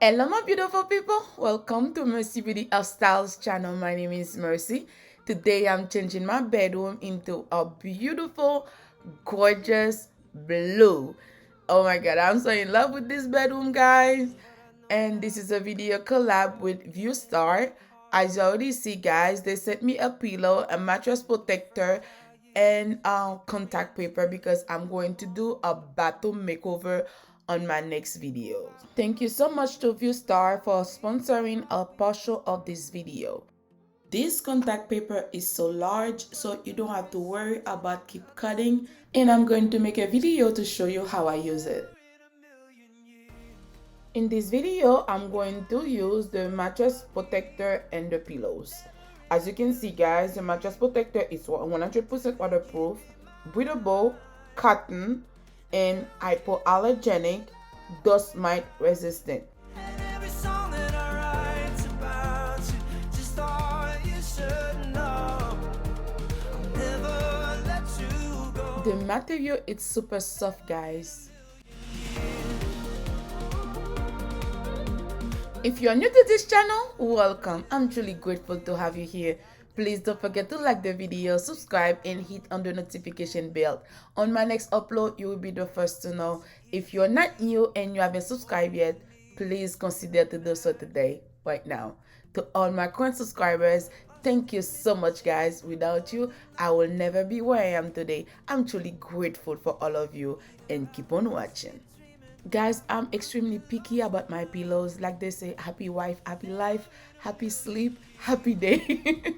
Hello my beautiful people, welcome to Mercy Beauty of Styles channel. My name is Mercy. Today I'm changing my bedroom into a beautiful, gorgeous blue. Oh my god, I'm so in love with this bedroom, guys. And this is a video collab with viewstar. As you already see, guys, they sent me a pillow, a mattress protector, and contact paper because I'm going to do a bathroom makeover on my next video. Thank you so much to viewstar for sponsoring a portion of this video. This contact paper is so large so you don't have to worry about keep cutting, and I'm going to make a video to show you how I use it. In this video, I'm going to use the mattress protector and the pillows. As you can see, guys, the mattress protector is 100% waterproof, breathable, cotton, and hypoallergenic, dust mite resistant. The material is super soft, guys. If you're new to this channel, welcome. I'm truly grateful to have you here. Please don't forget to like the video, subscribe, and hit on the notification bell. On my next upload, you will be the first to know. If you're not new and you haven't subscribed yet, please consider to do so today, right now. To all my current subscribers, thank you so much, guys. Without you, I will never be where I am today. I'm truly grateful for all of you, and keep on watching. Guys, I'm extremely picky about my pillows. Like they say, happy wife, happy life, happy sleep, happy day.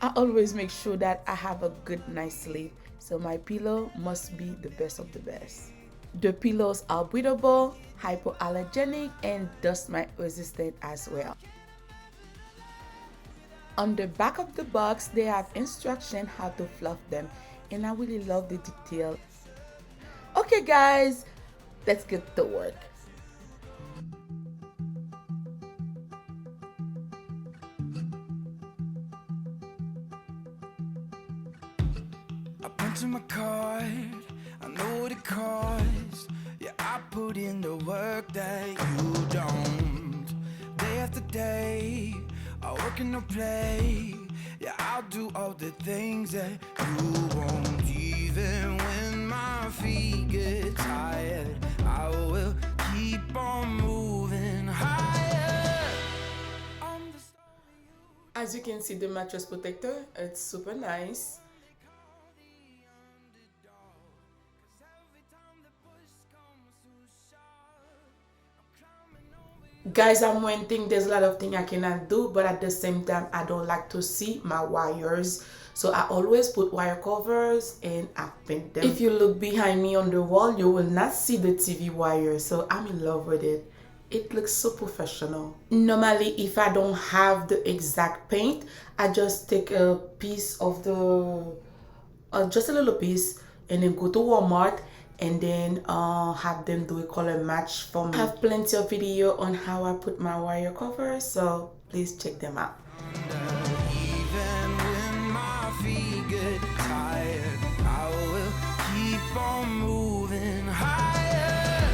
I always make sure that I have a good night's sleep. So my pillow must be the best of the best. The pillows are breathable, hypoallergenic, and dust mite resistant as well. On the back of the box, they have instruction how to fluff them, and I really love the detail. Okay guys, let's get to work. I punch in my card, I know what it costs. Yeah, I put in the work that you don't. Day after day, I work and I play. Yeah, I'll do all the things that you won't. Even when my feet get tired, I will keep on moving higher. As you can see, the mattress protector, it's super nice. Guys, I'm one thing, there's a lot of things I cannot do, but at the same time, I don't like to see my wires. So I always put wire covers and I pin them. If you look behind me on the wall, you will not see the TV wire. So I'm in love with it. It looks so professional. Normally, if I don't have the exact paint, I just take a piece of the, just a little piece, and then go to Walmart and then have them do a color match for me. I have plenty of video on how I put my wire covers, so please check them out. Even when my feet get tired, I will keep on moving higher.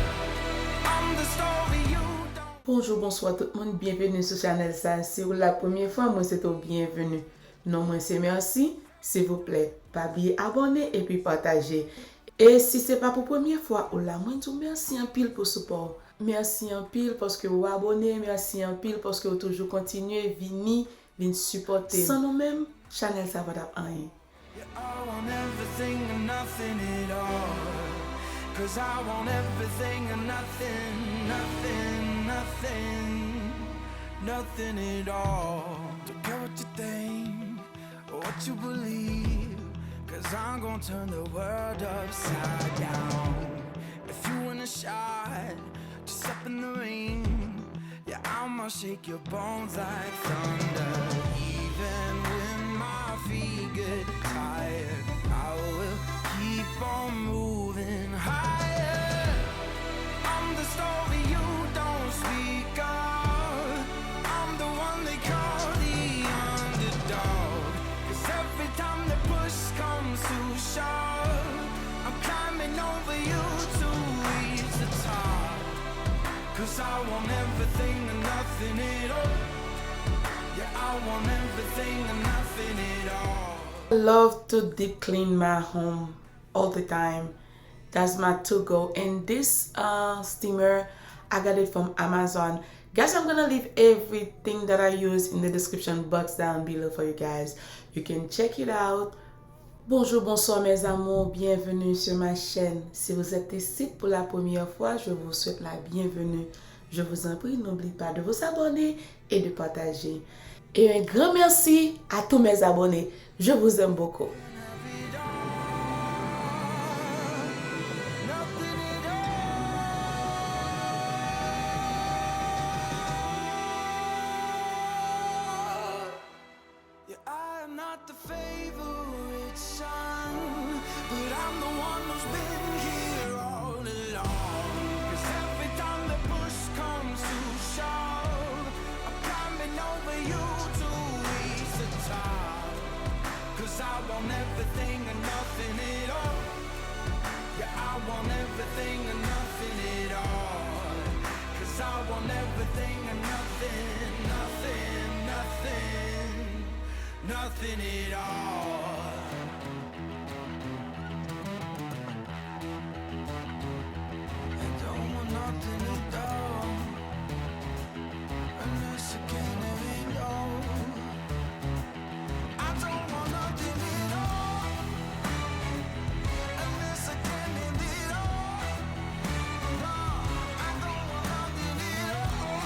I'm the story you don't. Bonjour, bonsoir tout le monde, bienvenue sur channel ça. Si vous la première fois, moi c'est au bienvenue. Non, moi c'est merci, s'il vous plaît, pas bien abonner et puis partager. Et si c'est pas pour première fois, ou la moi je merci en pile pour support. Merci en pile parce que vous abonnez, merci en pile parce que vous toujours continuez venir supporter. Sans nous même, channel ça va être rien. I want everything and nothing at all. 'Cause I want everything and nothing, nothing at all. Don't care what you think or what you believe, 'cause I'm gonna turn the world upside down. If you want a shot, just step in the ring. Yeah, I'ma shake your bones like thunder. Even when my feet get tired, I will keep on moving higher. I'm the story you don't speak of. I'm the one they call the underdog. 'Cause every time the push comes to shove, I'm climbing over you to reach the top. 'Cause I want everything nothing at all. Yeah, I want everything and nothing at all. I love to deep clean my home all the time. That's my to-go. And this steamer, I got it from Amazon. Guys, I'm gonna leave everything that I use in the description box down below for you guys. You can check it out. Bonjour, bonsoir mes amours, bienvenue sur ma chaîne. Si vous êtes ici pour la première fois, je vous souhaite la bienvenue. Je vous en prie, n'oubliez pas de vous abonner et de partager. Et un grand merci à tous mes abonnés. Je vous aime beaucoup. Not the favorite son, but I'm the one who's been here all along. 'Cause every time the push comes to shove, I'm climbing over you to reach the top. 'Cause I want everything and nothing at all. Yeah, I want everything and nothing at all. 'Cause I want everything and nothing, nothing, nothing at all. I don't want nothing at all, unless I can have it all. I don't want nothing at all, unless I can have it all. No, I don't want nothing at all,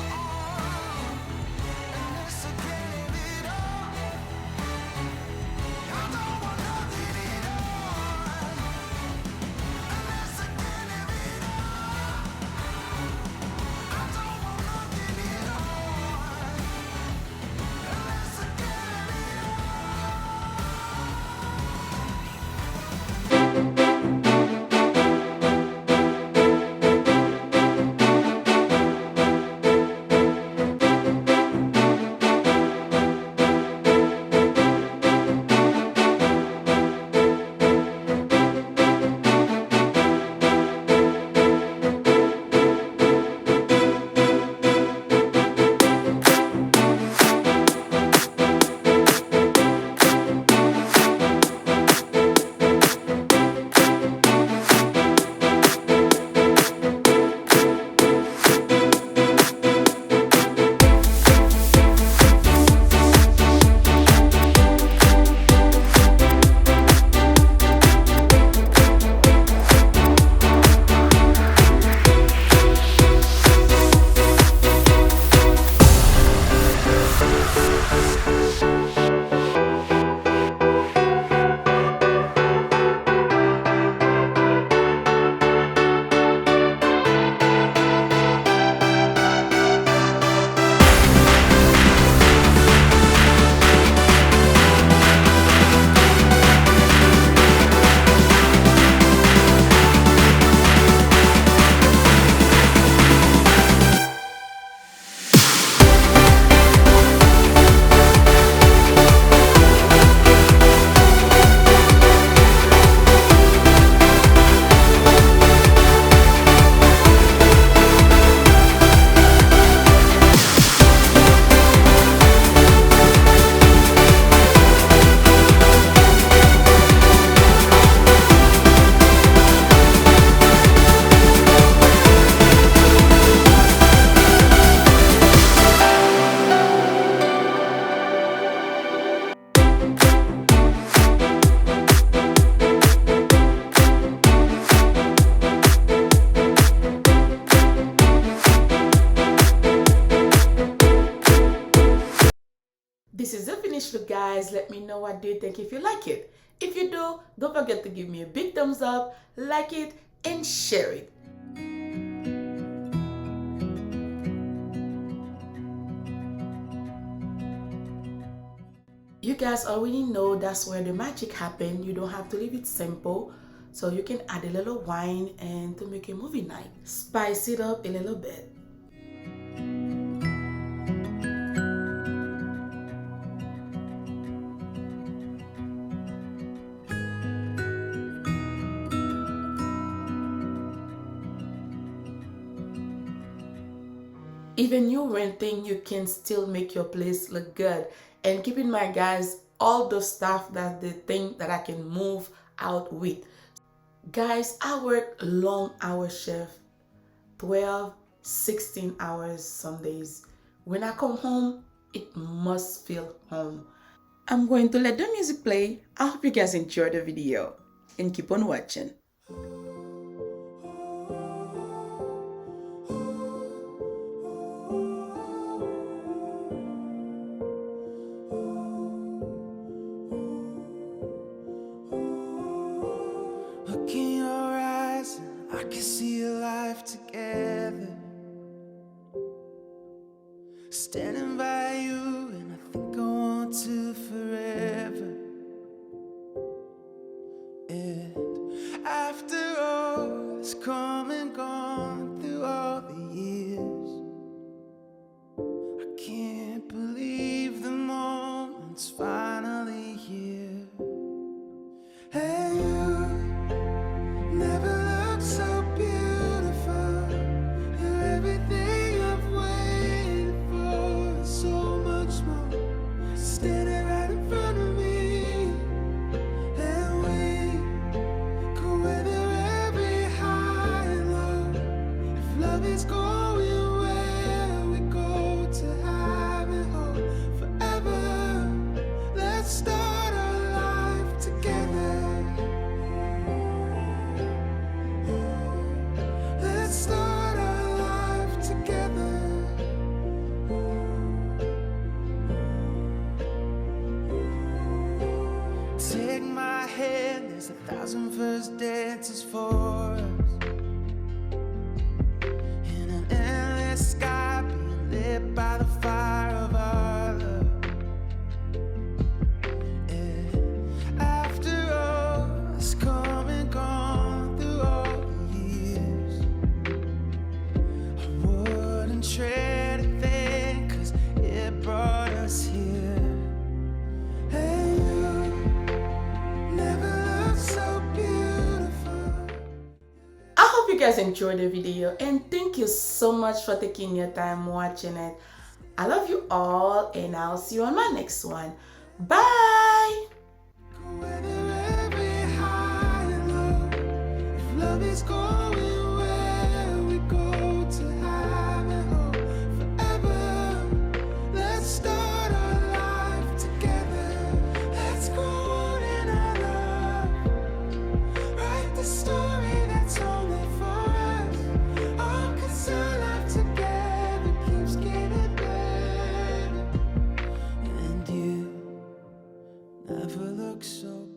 unless I can have it all. This is the finished look, guys. Let me know what do you think if you like it. If you do, don't forget to give me a big thumbs up, like it, and share it. You guys already know that's where the magic happens. You don't have to leave it simple. So you can add a little wine and to make a movie night. Spice it up a little bit. Even you renting, you can still make your place look good. And keep in mind, guys, all the stuff that the thing that I can move out with. Guys, I work long hour shift, 12, 16 hours some days. When I come home, it must feel home. I'm going to let the music play. I hope you guys enjoy the video and keep on watching. Look in your eyes, and I can see a life together. Standing by you, and I think I want to forever. And after all that's come and gone through all the years, I can't believe the moment's finally here. Hey, you never looked so beautiful. You're everything I've waited for, and so much more. Standing right in front of me, and we go weather every high and low. If love is going where we go to have it all forever, let's start our life together. Let's start our life together. Take my hand, there's 1,000 first dances for us. In an endless sky, being lit by the fire of our love. And after all that's come and gone through all the years, I wouldn't trade a thing, 'cause it brought us here. Hey, you never looked so beautiful. I hope you guys enjoyed the video and thank you so much for taking your time watching it. I love you all and I'll see you on my next one. Bye! Weather every high and low. If love is going where we go to have it all forever, let's start our life together. Let's grow in our love. Write the story that's only for us. Oh, 'cause our life together keeps getting better. And you never look so